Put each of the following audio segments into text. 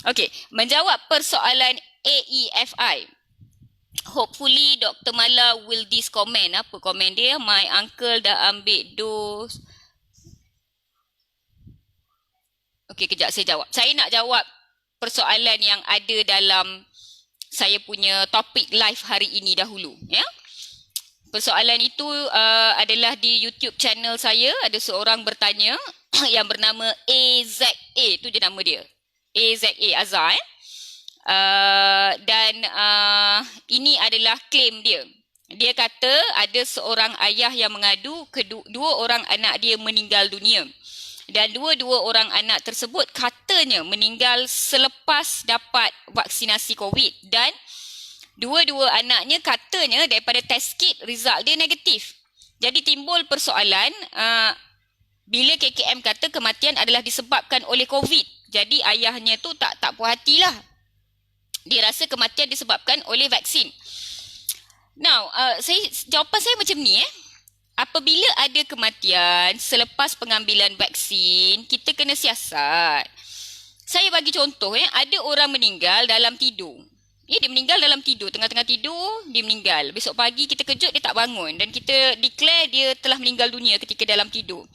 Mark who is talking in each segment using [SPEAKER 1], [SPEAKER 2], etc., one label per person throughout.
[SPEAKER 1] Okey, menjawab persoalan AEFI. Hopefully Dr. Mala will this comment. Apa komen dia? My uncle dah ambil dos. Okey, kejap saya jawab. Saya nak jawab persoalan yang ada dalam saya punya topik live hari ini dahulu, ya. Persoalan itu adalah di YouTube channel saya. Ada seorang bertanya yang bernama AZA. Itu je nama dia. AZA Azhar. Dan ini adalah klaim dia. Dia kata ada seorang ayah yang mengadu dua orang anak dia meninggal dunia. Dan dua-dua orang anak tersebut katanya meninggal selepas dapat vaksinasi COVID. Dan dua-dua anaknya katanya daripada test kit result dia negatif. Jadi timbul persoalan bila KKM kata kematian adalah disebabkan oleh COVID. Jadi ayahnya tu tak puas hatilah. Dia rasa kematian disebabkan oleh vaksin. Now, jawapan saya macam ni Apabila ada kematian selepas pengambilan vaksin, kita kena siasat. Saya bagi contoh ada orang meninggal dalam tidur. Dia meninggal dalam tidur, tengah-tengah tidur dia meninggal. Besok pagi kita kejut dia tak bangun dan kita declare dia telah meninggal dunia ketika dalam tidur.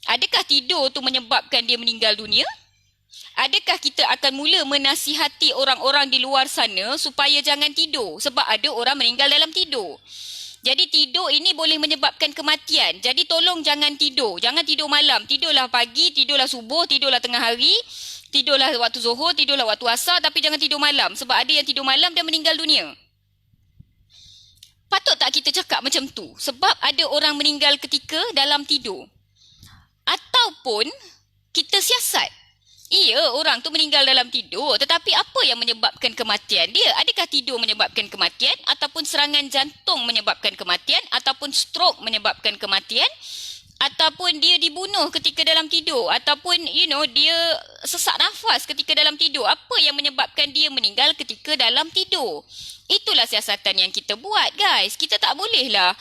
[SPEAKER 1] Adakah tidur tu menyebabkan dia meninggal dunia? Adakah kita akan mula menasihati orang-orang di luar sana supaya jangan tidur sebab ada orang meninggal dalam tidur? Jadi tidur ini boleh menyebabkan kematian. Jadi tolong jangan tidur. Jangan tidur malam. Tidurlah pagi, tidurlah subuh, tidurlah tengah hari, tidurlah waktu zuhur, tidurlah waktu asar, tapi jangan tidur malam. Sebab ada yang tidur malam dan meninggal dunia. Patut tak kita cakap macam tu? Sebab ada orang meninggal ketika dalam tidur. Ataupun kita siasat. Iya, orang tu meninggal dalam tidur. Tetapi apa yang menyebabkan kematian dia? Adakah tidur menyebabkan kematian? Ataupun serangan jantung menyebabkan kematian? Ataupun stroke menyebabkan kematian? Ataupun dia dibunuh ketika dalam tidur? Ataupun, dia sesak nafas ketika dalam tidur? Apa yang menyebabkan dia meninggal ketika dalam tidur? Itulah siasatan yang kita buat, guys. Kita tak bolehlah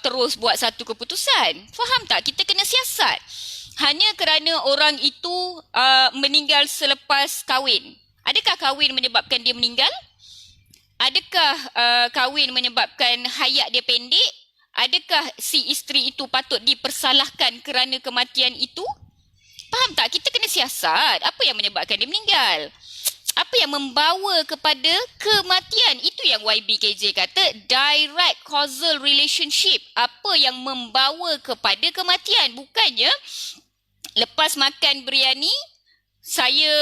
[SPEAKER 1] terus buat satu keputusan. Faham tak? Kita kena siasat. Hanya kerana orang itu meninggal selepas kahwin. Adakah kahwin menyebabkan dia meninggal? Adakah kahwin menyebabkan hayat dia pendek? Adakah si isteri itu patut dipersalahkan kerana kematian itu? Faham tak? Kita kena siasat. Apa yang menyebabkan dia meninggal? Apa yang membawa kepada kematian? Itu yang YBKJ kata direct causal relationship. Apa yang membawa kepada kematian? Bukannya lepas makan biryani, saya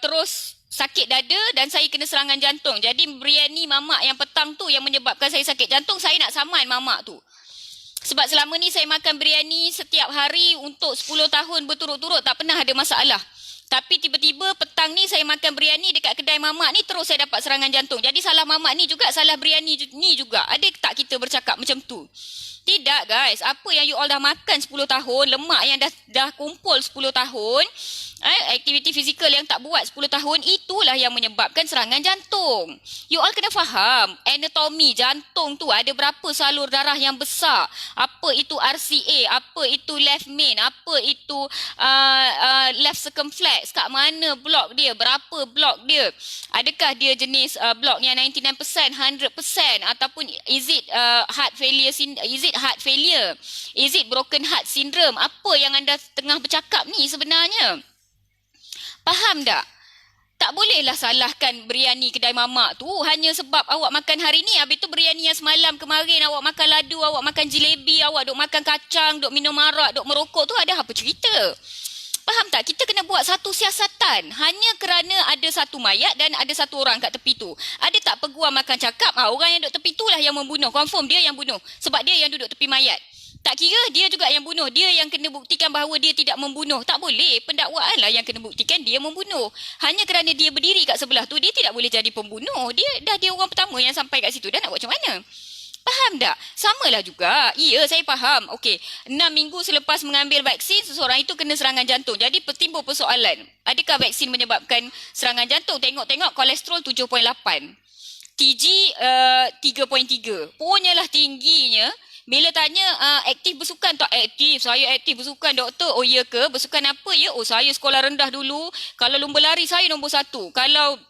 [SPEAKER 1] terus sakit dada dan saya kena serangan jantung. Jadi biryani mamak yang petang tu yang menyebabkan saya sakit jantung, saya nak saman mamak tu. Sebab selama ni saya makan biryani setiap hari untuk 10 tahun berturut-turut, tak pernah ada masalah. Tapi tiba-tiba petang ni saya makan biryani dekat kedai mamak ni, terus saya dapat serangan jantung. Jadi salah mamak ni juga, salah biryani ni juga. Ada tak kita bercakap macam tu? Tidak, guys. Apa yang you all dah makan 10 tahun, lemak yang dah kumpul 10 tahun, aktiviti fizikal yang tak buat 10 tahun, itulah yang menyebabkan serangan jantung. You all kena faham, anatomi jantung tu ada berapa salur darah yang besar. Apa itu RCA, apa itu left main, apa itu left circumflex, kat mana blok dia, berapa blok dia. Adakah dia jenis bloknya 99%, 100%, ataupun is it heart failure, is it broken heart syndrome? Apa yang anda tengah bercakap ni sebenarnya? Faham tak? Tak bolehlah salahkan biryani kedai mamak tu hanya sebab awak makan hari ni. Habis tu biryani yang semalam kemarin awak makan ladu, awak makan jelebi, awak duk makan kacang, duk minum arak, duk merokok tu, ada apa cerita? Faham tak? Kita kena buat satu siasatan. Hanya kerana ada satu mayat dan ada satu orang kat tepi tu. Ada tak peguam akan cakap, orang yang duduk tepi tu lah yang membunuh. Confirm dia yang bunuh. Sebab dia yang duduk tepi mayat. Tak kira dia juga yang bunuh. Dia yang kena buktikan bahawa dia tidak membunuh. Tak boleh. Pendakwaan lah yang kena buktikan dia membunuh. Hanya kerana dia berdiri kat sebelah tu, dia tidak boleh jadi pembunuh. Dia orang pertama yang sampai kat situ. Dah nak buat macam mana? Faham tak? Samalah juga. Ya, saya faham. Okey, 6 minggu selepas mengambil vaksin, seseorang itu kena serangan jantung. Jadi timbul persoalan. Adakah vaksin menyebabkan serangan jantung? Tengok-tengok kolesterol 7.8. TG 3.3. Punyalah tingginya Bila tanya aktif bersukan tak? Aktif, saya aktif bersukan doktor. Oh ya ke? Bersukan apa ya? Oh saya sekolah rendah dulu. Kalau lumba lari saya nombor 1. Kalau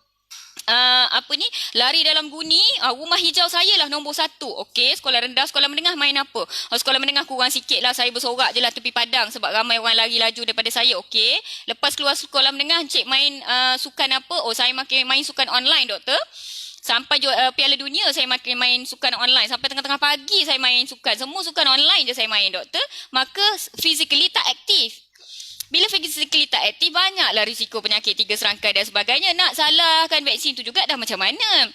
[SPEAKER 1] apa ni, lari dalam guni, rumah hijau saya lah nombor 1. Okey, sekolah rendah, sekolah menengah main apa? Sekolah menengah kurang sikit lah, saya bersorak je lah tepi padang sebab ramai orang lari laju daripada saya. Okey, lepas keluar sekolah menengah, Encik main sukan apa? Oh saya main sukan online doktor. Sampai Piala Dunia saya main sukan online. Sampai tengah-tengah pagi saya main sukan. Semua sukan online je saya main doktor. Maka physically tak aktif. Bila physically tak aktif, banyaklah risiko penyakit tiga serangkai dan sebagainya. Nak salahkan vaksin tu juga dah macam mana?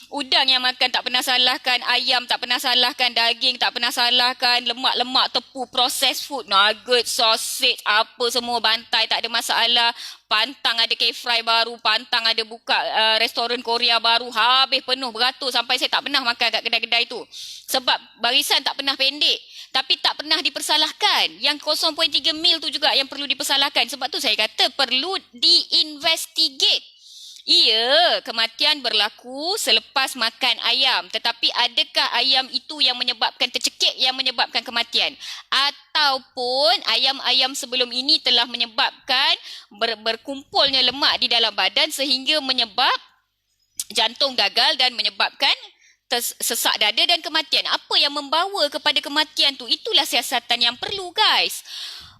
[SPEAKER 1] Udang yang makan tak pernah salahkan, ayam tak pernah salahkan, daging tak pernah salahkan, lemak-lemak, tepu, processed food, nugget, sausage, apa semua bantai, tak ada masalah. Pantang ada K-Fry baru, Pantang ada buka restoran Korea baru, habis penuh beratur sampai saya tak pernah makan kat kedai-kedai tu. Sebab barisan tak pernah pendek. Tapi tak pernah dipersalahkan. Yang 0.3 mil tu juga yang perlu dipersalahkan. Sebab tu saya kata perlu diinvestigate. Iya, kematian berlaku selepas makan ayam. Tetapi adakah ayam itu yang menyebabkan tercekik yang menyebabkan kematian? Ataupun ayam-ayam sebelum ini telah menyebabkan berkumpulnya lemak di dalam badan sehingga menyebab jantung gagal dan menyebabkan sesak dada dan kematian. Apa yang membawa kepada kematian tu? Itulah siasatan yang perlu, guys.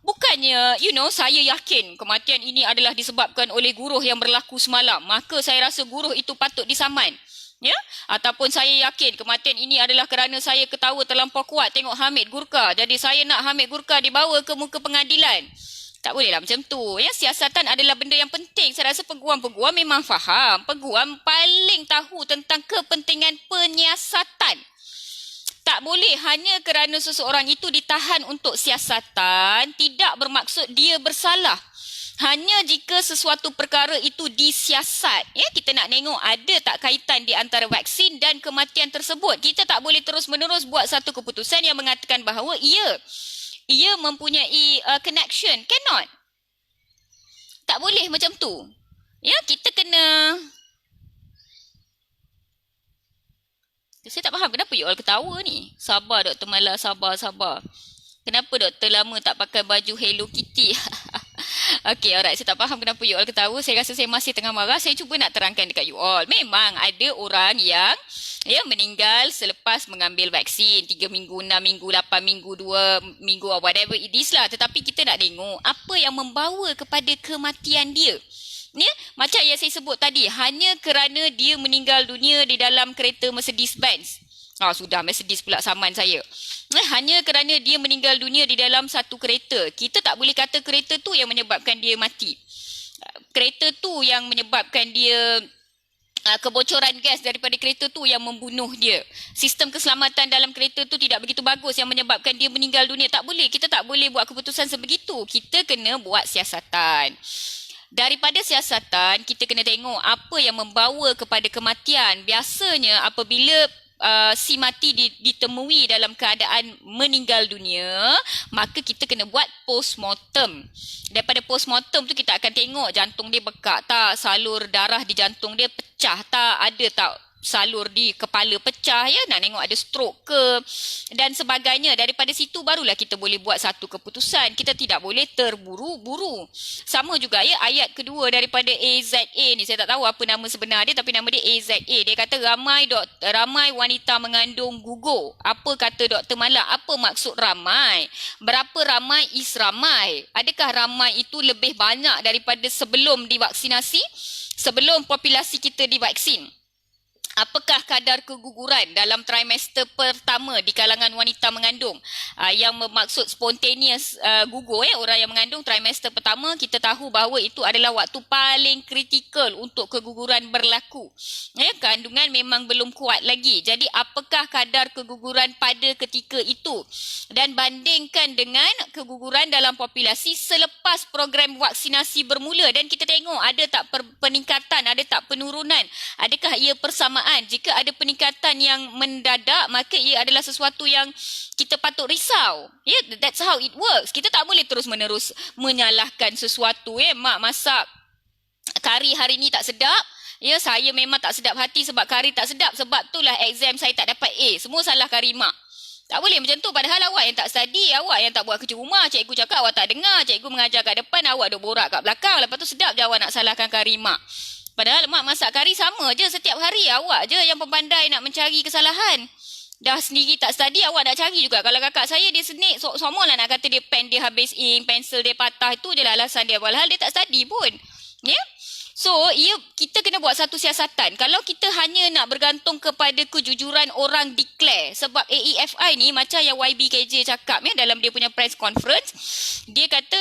[SPEAKER 1] Bukannya, saya yakin kematian ini adalah disebabkan oleh guruh yang berlaku semalam. Maka saya rasa guruh itu patut disaman. Ya? Ataupun saya yakin kematian ini adalah kerana saya ketawa terlampau kuat tengok Hamid Gurkha. Jadi saya nak Hamid Gurkha dibawa ke muka pengadilan. Tak bolehlah macam tu. Ya, siasatan adalah benda yang penting. Saya rasa peguam-peguam memang faham. Peguam paling tahu tentang kepentingan penyiasatan. Tak boleh hanya kerana seseorang itu ditahan untuk siasatan, tidak bermaksud dia bersalah. Hanya jika sesuatu perkara itu disiasat. Ya, kita nak tengok ada tak kaitan di antara vaksin dan kematian tersebut. Kita tak boleh terus-menerus buat satu keputusan yang mengatakan bahawa ia mempunyai connection. Cannot. Tak boleh macam tu. Ya, kita kena... Saya tak faham kenapa you all ketawa ni. Sabar Dr. Mala, sabar. Kenapa doktor lama tak pakai baju Hello Kitty? Okay, alright. Saya tak faham kenapa you all ketawa. Saya rasa saya masih tengah marah. Saya cuba nak terangkan dekat you all. Memang ada orang yang meninggal selepas mengambil vaksin. 3 minggu, 6 minggu, 8 minggu, 2 minggu, whatever it is lah. Tetapi kita nak tengok apa yang membawa kepada kematian dia. Ya, macam yang saya sebut tadi, hanya kerana dia meninggal dunia di dalam kereta Mercedes-Benz. Sudah Mercedes pula saman saya. Hanya kerana dia meninggal dunia di dalam satu kereta. Kita tak boleh kata kereta tu yang menyebabkan dia mati. Kereta tu yang menyebabkan dia kebocoran gas daripada kereta tu yang membunuh dia. Sistem keselamatan dalam kereta tu tidak begitu bagus yang menyebabkan dia meninggal dunia. Tak boleh. Kita tak boleh buat keputusan sebegitu. Kita kena buat siasatan. Daripada siasatan, kita kena tengok apa yang membawa kepada kematian. Biasanya apabila si mati ditemui dalam keadaan meninggal dunia, maka kita kena buat postmortem. Daripada postmortem tu kita akan tengok jantung dia bekak tak, salur darah di jantung dia pecah tak, ada tak salur di kepala pecah, ya, nak tengok ada stroke ke dan sebagainya. Daripada situ barulah kita boleh buat satu keputusan. Kita tidak boleh terburu-buru. Sama juga ya ayat kedua daripada AZA ni, saya tak tahu apa nama sebenar dia tapi nama dia AZA. Dia kata ramai wanita mengandung gugur. Apa kata Dr. Mala? Apa maksud ramai? Berapa ramai is ramai? Adakah ramai itu lebih banyak daripada sebelum divaksinasi? Sebelum populasi kita divaksin? Apakah kadar keguguran dalam trimester pertama di kalangan wanita mengandung? Yang bermaksud spontaneous gugur, orang yang mengandung trimester pertama, kita tahu bahawa itu adalah waktu paling kritikal untuk keguguran berlaku. Kandungan memang belum kuat lagi. Jadi apakah kadar keguguran pada ketika itu? Dan bandingkan dengan keguguran dalam populasi selepas program vaksinasi bermula. Dan kita tengok ada tak peningkatan, ada tak penurunan? Adakah ia persamaan? Jika ada peningkatan yang mendadak, maka ia adalah sesuatu yang kita patut risau. That's how it works. Kita tak boleh terus-menerus menyalahkan sesuatu. Mak masak kari hari ni tak sedap. Saya memang tak sedap hati sebab kari tak sedap. Sebab itulah exam saya tak dapat A. Semua salah kari mak. Tak boleh macam tu. Padahal awak yang tak study, awak yang tak buat kerja rumah. Cikgu cakap awak tak dengar. Cikgu mengajar kat depan, awak duk borak kat belakang. Lepas tu sedap je awak nak salahkan kari mak. Padahal mak masak kari sama je setiap hari. Awak je yang pandai nak mencari kesalahan. Dah sendiri tak study, awak nak cari juga. Kalau kakak saya dia senik, semua lah nak kata dia pen dia habis ink, pensel dia patah. Itu je lah alasan dia. Padahal dia tak study pun. Ya? Yeah? So, kita kena buat satu siasatan. Kalau kita hanya nak bergantung kepada kejujuran orang declare. Sebab AEFI ni macam yang YBKJ cakap ya, dalam dia punya press conference. Dia kata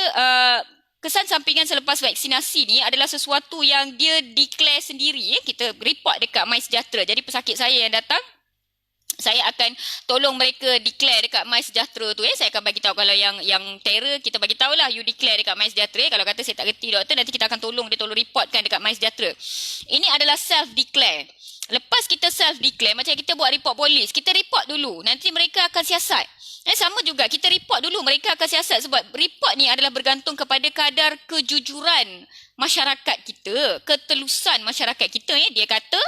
[SPEAKER 1] kesan sampingan selepas vaksinasi ni adalah sesuatu yang dia declare sendiri. Ya. Kita report dekat MySejahtera. Jadi pesakit saya yang datang, saya akan tolong mereka declare dekat MySejahtera tu. Saya akan bagi tahu kalau yang terror kita bagi tahulah you declare dekat MySejahtera. Kalau kata saya tak reti doktor, nanti kita akan tolong reportkan dekat MySejahtera. Ini adalah self declare. Lepas kita self declare, macam kita buat report polis, kita report dulu. Nanti mereka akan siasat. Sama juga kita report dulu, mereka akan siasat sebab report ni adalah bergantung kepada kadar kejujuran masyarakat kita, ketelusan masyarakat kita. Dia kata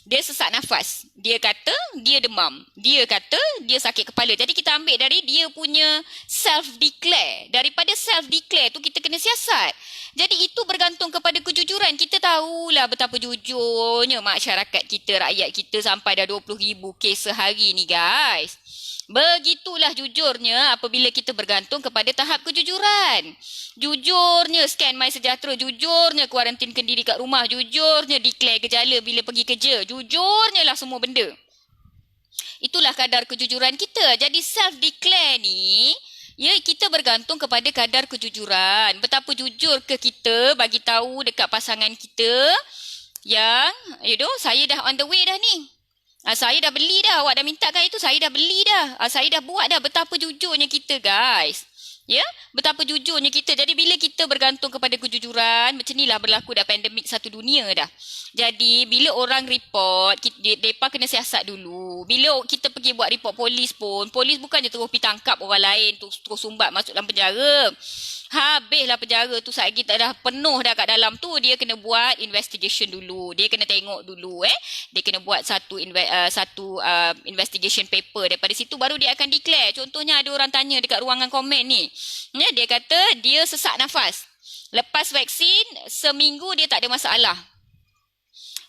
[SPEAKER 1] dia sesak nafas. Dia kata dia demam. Dia kata dia sakit kepala. Jadi kita ambil dari dia punya self-declare. Daripada self-declare tu kita kena siasat. Jadi itu bergantung kepada kejujuran. Kita tahulah betapa jujurnya masyarakat kita, rakyat kita sampai dah 20,000 kes sehari ni guys. Begitulah jujurnya apabila kita bergantung kepada tahap kejujuran. Jujurnya scan MySejahtera, jujurnya kuarantin kendiri kat rumah, jujurnya declare gejala bila pergi kerja, jujurnya lah semua benda. Itulah kadar kejujuran kita. Jadi self-declare ni, ya kita bergantung kepada kadar kejujuran. Betapa jujur ke kita bagi tahu dekat pasangan kita yang, saya dah on the way dah ni. Saya dah beli dah, awak dah mintakan itu, saya dah beli dah. Saya dah buat dah. Betapa jujurnya kita guys. Ya, betapa jujurnya kita. Jadi bila kita bergantung kepada kejujuran, macam inilah berlaku dah pandemik satu dunia dah. Jadi bila orang report, mereka kena siasat dulu. Bila kita pergi buat report polis pun, polis bukannya terus pergi tangkap orang lain, terus sumbat masuk dalam penjara. Habislah penjara tu lagi tak dah penuh dah kat dalam tu, dia kena buat investigation dulu. Dia kena tengok dulu Dia kena buat satu investigation paper. Daripada situ baru dia akan declare. Contohnya ada orang tanya dekat ruangan komen ni. Dia kata dia sesak nafas. Lepas vaksin seminggu dia tak ada masalah.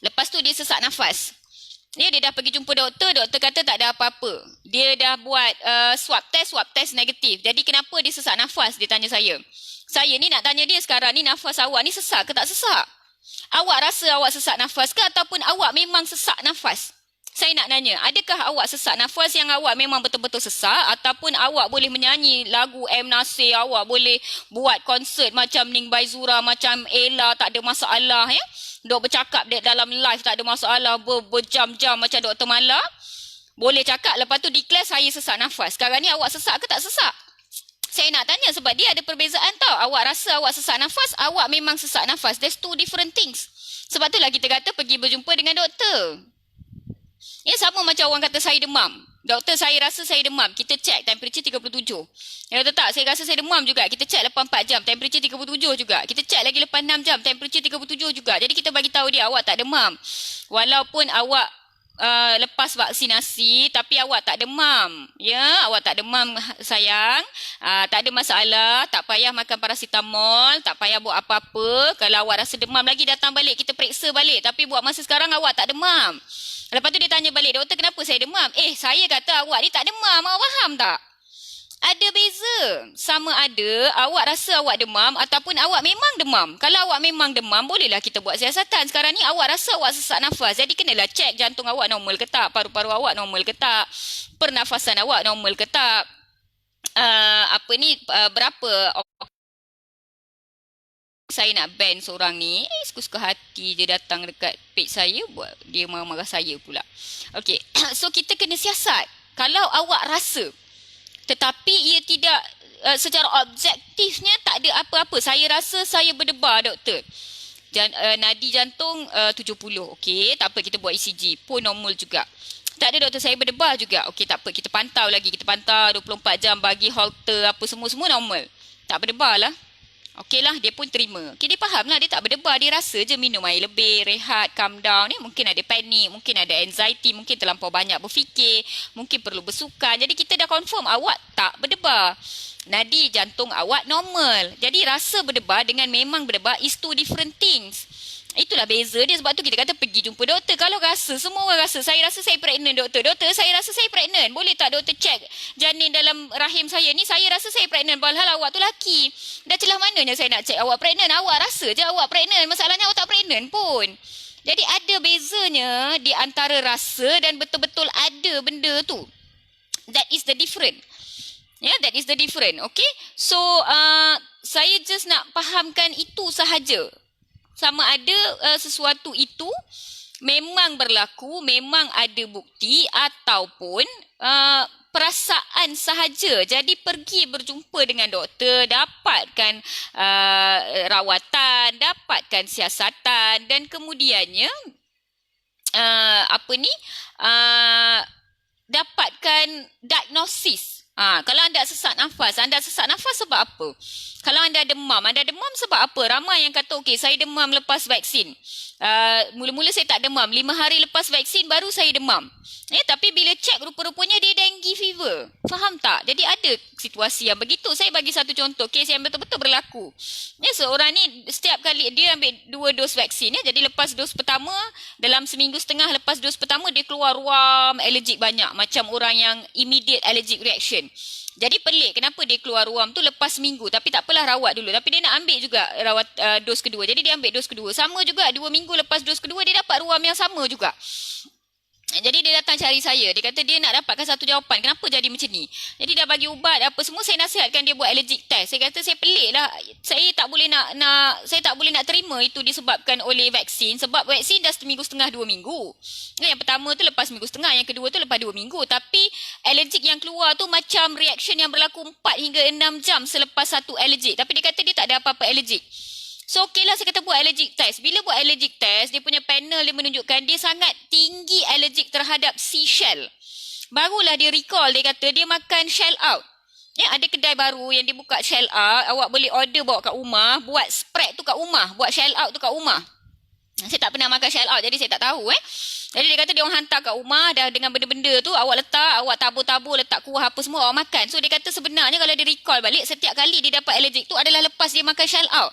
[SPEAKER 1] Lepas tu dia sesak nafas. Dia dah pergi jumpa doktor kata tak ada apa-apa. Dia dah buat swab test negatif. Jadi kenapa dia sesak nafas? Dia tanya saya. Saya ni nak tanya dia sekarang ni, nafas awak ni sesak ke tak sesak? Awak rasa awak sesak nafas ke ataupun awak memang sesak nafas? Saya nak nanya, adakah awak sesak nafas yang awak memang betul-betul sesak ataupun awak boleh menyanyi lagu M. Nasir, awak boleh buat konsert macam Ning Baizura, macam Ella, tak ada masalah ya? Dok bercakap dalam live tak ada masalah, berjam-jam macam Dr. Mala. Boleh cakap, lepas tu declare saya sesak nafas. Sekarang ni awak sesak ke tak sesak? Saya nak tanya sebab dia ada perbezaan tau. Awak rasa awak sesak nafas, awak memang sesak nafas. There's two different things. Sebab itulah kita kata pergi berjumpa dengan doktor. Ya sama macam orang kata saya demam. Doktor saya rasa saya demam. Kita check temperature 37. Ya betul tak? Saya rasa saya demam juga. Kita check lepas 4 jam. Temperature 37 juga. Kita check lagi lepas 6 jam. Temperature 37 juga. Jadi kita bagi tahu dia awak tak demam. Walaupun awak lepas vaksinasi tapi awak tak demam. Ya, awak tak demam sayang. Tak ada masalah. Tak payah makan paracetamol. Tak payah buat apa-apa. Kalau awak rasa demam lagi datang balik. Kita periksa balik. Tapi buat masa sekarang awak tak demam. Lepas tu dia tanya balik, doktor kenapa saya demam? Saya kata awak ni tak demam, awak faham tak? Ada beza. Sama ada awak rasa awak demam ataupun awak memang demam. Kalau awak memang demam, bolehlah kita buat siasatan. Sekarang ni awak rasa awak sesak nafas. Jadi kenalah cek jantung awak normal ke tak, paru-paru awak normal ke tak, pernafasan awak normal ke tak. Berapa saya nak ban seorang ni, suka-suka hati je datang dekat page saya, buat dia marah-marah saya pula. Okey, so kita kena siasat. Kalau awak rasa, tetapi ia tidak secara objektifnya tak ada apa-apa. Saya rasa saya berdebar doktor. Nadi jantung 70. Okey, tak apa kita buat ECG. Pun normal juga. Tak ada doktor, saya berdebar juga. Okey, tak apa kita pantau lagi. Kita pantau 24 jam bagi halter apa semua-semua normal. Tak berdebar lah. Okey lah, dia pun terima. Okay, dia faham lah, dia tak berdebar, dia rasa je minum air lebih, rehat, calm down. Mungkin ada panik, mungkin ada anxiety, mungkin terlampau banyak berfikir, mungkin perlu bersukan. Jadi kita dah confirm awak tak berdebar. Nadi jantung awak normal. Jadi rasa berdebar dengan memang berdebar is two different things. Itulah beza dia, sebab tu kita kata pergi jumpa doktor. Kalau rasa, semua orang rasa, saya rasa saya pregnant doktor. Doktor, saya rasa saya pregnant. Boleh tak doktor check janin dalam rahim saya ni? Saya rasa saya pregnant. Padahal awak tu laki. Dah celah mananya saya nak check awak pregnant? Awak rasa je awak pregnant. Masalahnya awak tak pregnant pun. Jadi ada bezanya di antara rasa dan betul-betul ada benda tu. That is the different. Yeah, that is the different. Okay. So, saya just nak fahamkan itu sahaja. Sama ada sesuatu itu memang berlaku, memang ada bukti ataupun perasaan sahaja. Jadi pergi berjumpa dengan doktor, dapatkan rawatan, dapatkan siasatan dan kemudiannya dapatkan diagnosis. Kalau anda sesak nafas sebab apa? Kalau anda demam sebab apa? Ramai yang kata, okey, saya demam lepas vaksin. Mula-mula saya tak demam. 5 hari lepas vaksin baru saya demam. Tapi bila cek rupa-rupanya dia dengue fever. Faham tak? Jadi ada situasi yang begitu. Saya bagi satu contoh, kes yang betul-betul berlaku. Seorang ni setiap kali dia ambil 2 dos vaksin. Jadi lepas dos pertama, dalam seminggu setengah lepas dos pertama, dia keluar ruam alergik banyak. Macam orang yang immediate allergic reaction. Jadi pelik kenapa dia keluar ruam tu lepas seminggu. Tapi tak apalah, rawat dulu. Tapi dia nak ambil juga dos kedua. Jadi dia ambil dos kedua. Sama juga 2 minggu lepas dos kedua dia dapat ruam yang sama juga. Jadi dia datang cari saya. Dia kata dia nak dapatkan satu jawapan. Kenapa jadi macam ni? Jadi dah bagi ubat apa semua. Saya nasihatkan dia buat allergic test. Saya kata saya pelik lah. Saya tak boleh nak terima itu disebabkan oleh vaksin. Sebab vaksin dah seminggu setengah 2 minggu. Yang pertama tu lepas seminggu setengah. Yang kedua tu lepas 2 minggu. Tapi allergic yang keluar tu macam reaction yang berlaku 4 hingga 6 jam selepas satu allergic. Tapi dia kata dia tak ada apa-apa allergic. So okey lah, saya kata buat allergic test. Bila buat allergic test, dia punya panel dia menunjukkan dia sangat tinggi allergic terhadap seashell. Barulah dia recall, dia kata dia makan shell out. Ada kedai baru yang dia buka shell out. Awak boleh order bawa kat rumah, buat spread tu kat rumah, buat shell out tu kat rumah. Saya tak pernah makan shell out, jadi saya tak tahu. Jadi dia kata dia orang hantar kat rumah dah dengan benda-benda tu, awak letak, awak tabur-tabur, letak kuah apa semua, awak makan. So dia kata sebenarnya kalau dia recall balik, setiap kali dia dapat allergic tu adalah lepas dia makan shell out.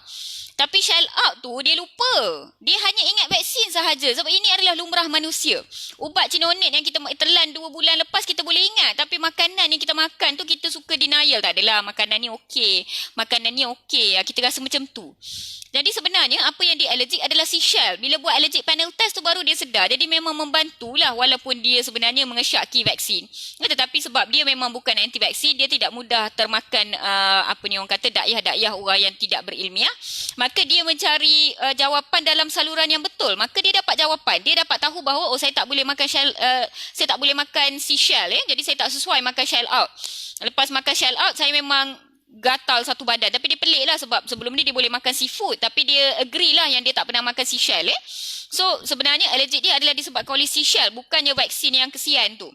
[SPEAKER 1] Tapi shell out tu dia lupa. Dia hanya ingat vaksin sahaja. Sebab ini adalah lumrah manusia. Ubat Cinonet yang kita telan 2 bulan lepas kita boleh ingat. Tapi makanan yang kita makan tu kita suka denial. Tak adalah, makanan ni okey. Makanan ni okey. Kita rasa macam tu. Jadi sebenarnya apa yang dia allergic adalah seashell. Bila buat allergic panel test tu baru dia sedar. Jadi memang membantulah walaupun dia sebenarnya mengesyaki vaksin. Tetapi sebab dia memang bukan anti vaksin, dia tidak mudah termakan orang kata dakyah-dakyah orang yang tidak berilmiah. Maka dia mencari jawapan dalam saluran yang betul. Maka dia dapat jawapan. Dia dapat tahu bahawa saya tak boleh makan saya tak boleh makan seashell. Jadi saya tak sesuai makan shell out. Lepas makan shell out saya memang gatal satu badan. Tapi dia pelik lah sebab sebelum ni dia boleh makan seafood. Tapi dia agree lah yang dia tak pernah makan seashell. So sebenarnya allergic dia adalah disebabkan oleh seashell. Bukannya vaksin yang kesian tu.